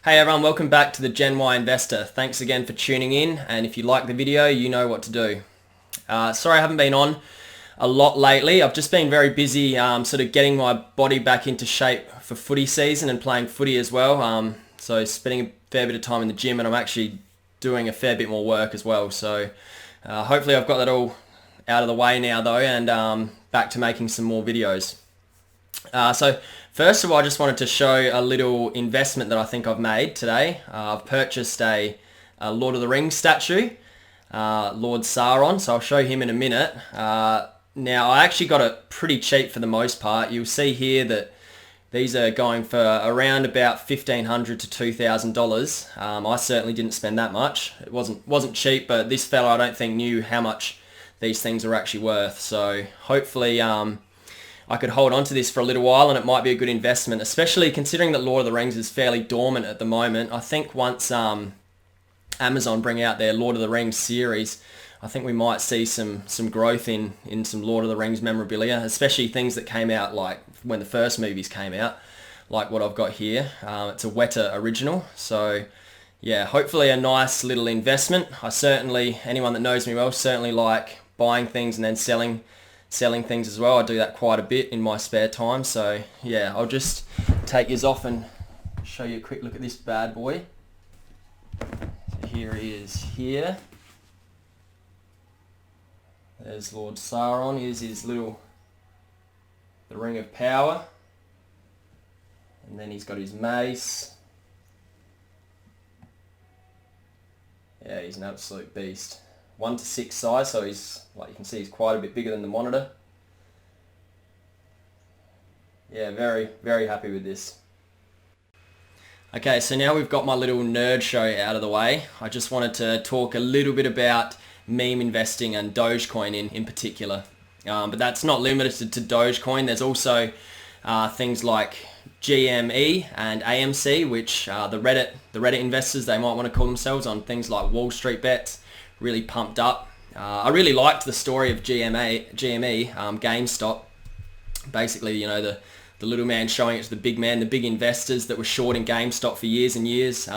Hey everyone, welcome back to the Gen Y Investor. Thanks again for tuning in, and if you like the video, you know what to do. Sorry I haven't been on a lot lately. I've just been very busy sort of getting my body back into shape for footy season and playing footy as well. So spending a fair bit of time in the gym, and I'm actually doing a fair bit more work as well. So hopefully I've got that all out of the way now though, and back to making some more videos. So first of all, I just wanted to show a little investment that I think I've made today. I've purchased a Lord of the Rings statue, Lord Sauron, so I'll show him in a minute. Now, I actually got it pretty cheap for the most part. You'll see here that these are going for around about $1,500 to $2,000. I certainly didn't spend that much. It wasn't cheap, but this fella I don't think knew how much these things are actually worth. So hopefully I could hold on to this for a little while, and it might be a good investment, especially considering that Lord of the Rings is fairly dormant at the moment. I think once Amazon bring out their Lord of the Rings series, I think we might see some growth in some Lord of the Rings memorabilia, especially things that came out like when the first movies came out, like what I've got here. It's a Weta original, so yeah, hopefully a nice little investment. Anyone that knows me well, certainly like buying things and then selling things as well. I do that quite a bit in my spare time. So yeah, I'll just take yours off and show you a quick look at this bad boy. So here he is here. There's Lord Sauron. Here's his the Ring of Power. And then he's got his mace. Yeah, he's an absolute beast. 1:6 size, so he's, like you can see, he's quite a bit bigger than the monitor. Yeah, very, very happy with this. Okay, so now we've got my little nerd show out of the way. I just wanted to talk a little bit about meme investing and Dogecoin in particular. But that's not limited to Dogecoin. There's also things like GME and AMC, which the Reddit investors, they might want to call themselves, on things like Wall Street bets. Really pumped up. I really liked the story of GME, GameStop. Basically, you know, the little man showing it to the big man, the big investors that were shorting GameStop for years and years.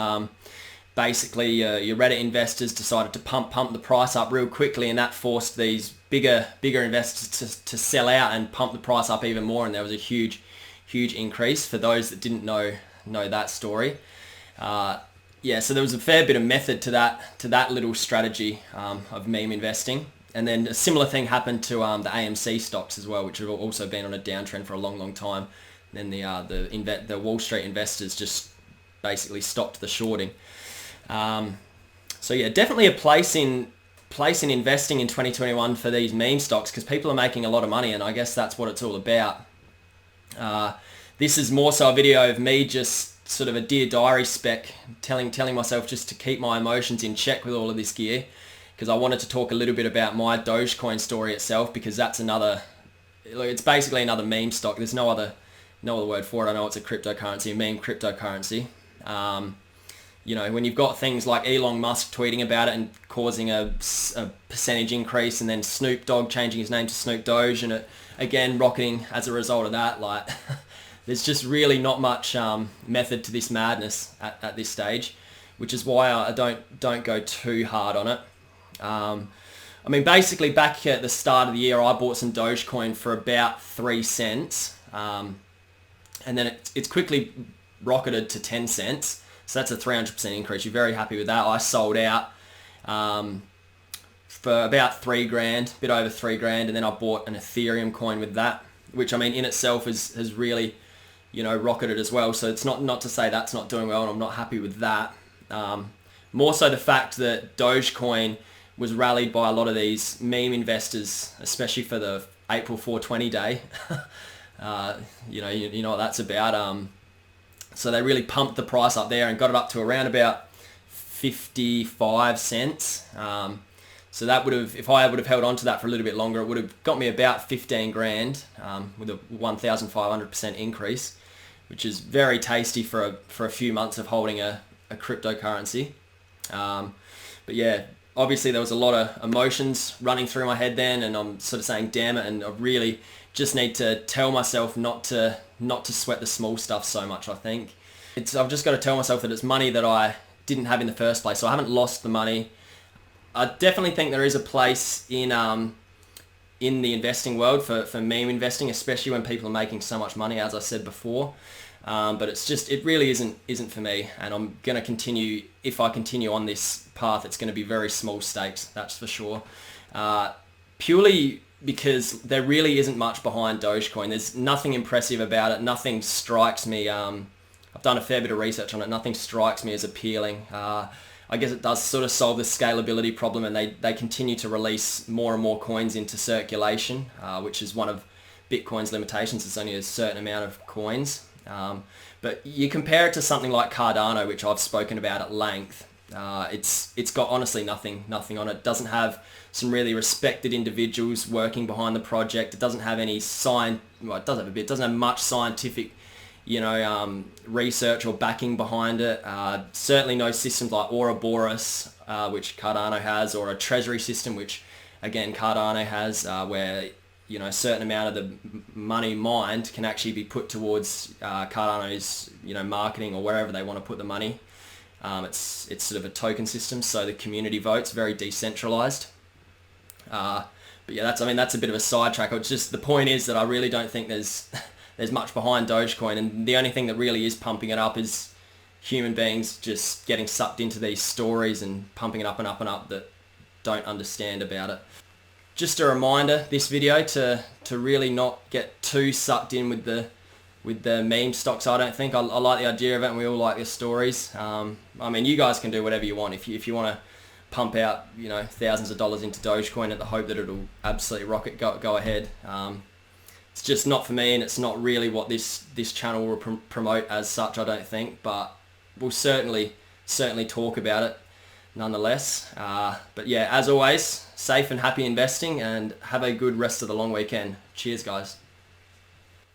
Basically, your Reddit investors decided to pump the price up real quickly, and that forced these bigger investors to sell out and pump the price up even more. And there was a huge increase for those that didn't know that story. Yeah, so there was a fair bit of method to that little strategy of meme investing. And then a similar thing happened to the AMC stocks as well, which have also been on a downtrend for a long time. And then the Wall Street investors just basically stopped the shorting. So yeah, definitely a place in investing in 2021 for these meme stocks, because people are making a lot of money, and I guess that's what it's all about. This is more so a video of me just sort of a Dear Diary spec, telling myself just to keep my emotions in check with all of this gear, because I wanted to talk a little bit about my Dogecoin story itself, because it's basically another meme stock. There's no other word for it. I know it's a cryptocurrency, a meme cryptocurrency. You know, when you've got things like Elon Musk tweeting about it and causing a percentage increase, and then Snoop Dogg changing his name to Snoop Doge, and it again rocketing as a result of that, like there's just really not much method to this madness at this stage, which is why I don't go too hard on it. I mean, basically back at the start of the year, I bought some Dogecoin for about 3 cents, and then it's quickly rocketed to 10 cents. So that's a 300% increase. You're very happy with that. I sold out for about $3,000, a bit over $3,000, and then I bought an Ethereum coin with that, which I mean in itself has really, you know, rocketed as well. So it's not to say that's not doing well, and I'm not happy with that. More so the fact that Dogecoin was rallied by a lot of these meme investors, especially for the April 420 day. You know what that's about. So they really pumped the price up there and got it up to around about 55 cents. So that if I would have held on to that for a little bit longer, it would have got me about 15 grand with a 1,500% increase, which is very tasty for a few months of holding a cryptocurrency. But yeah, obviously there was a lot of emotions running through my head then, and I'm sort of saying, damn it, and I really just need to tell myself not to sweat the small stuff so much, I think. I've just got to tell myself that it's money that I didn't have in the first place, so I haven't lost the money. I definitely think there is a place in the investing world for meme investing, especially when people are making so much money, as I said before. But it really isn't for me, and I'm going to continue. If I continue on this path, it's going to be very small stakes, that's for sure. Purely because there really isn't much behind Dogecoin. There's nothing impressive about it. Nothing strikes me. I've done a fair bit of research on it. Nothing strikes me as appealing. I guess it does sort of solve the scalability problem, and they continue to release more and more coins into circulation, which is one of Bitcoin's limitations. It's only a certain amount of coins. But you compare it to something like Cardano, which I've spoken about at length. It's got honestly nothing on it. It doesn't have some really respected individuals working behind the project. It doesn't have any it does have a bit. It doesn't have much scientific, research or backing behind it. Certainly no systems like Ouroboros, which Cardano has, or a treasury system, which again Cardano has, where a certain amount of the money mined can actually be put towards Cardano's marketing or wherever they want to put the money. It's sort of a token system, so the community votes, very decentralized. But yeah, that's a bit of a sidetrack. It's just, the point is that I really don't think there's much behind Dogecoin, and the only thing that really is pumping it up is human beings just getting sucked into these stories and pumping it up and up and up that don't understand about it. Just a reminder, this video, to really not get too sucked in with the meme stocks. I don't think I like the idea of it, and we all like the stories. You guys can do whatever you want. If you want to pump out thousands of dollars into Dogecoin at the hope that it'll absolutely rocket, go ahead. It's just not for me, and it's not really what this channel will promote as such, I don't think, but we'll certainly talk about it nonetheless. But yeah, as always, safe and happy investing, and have a good rest of the long weekend. Cheers, guys.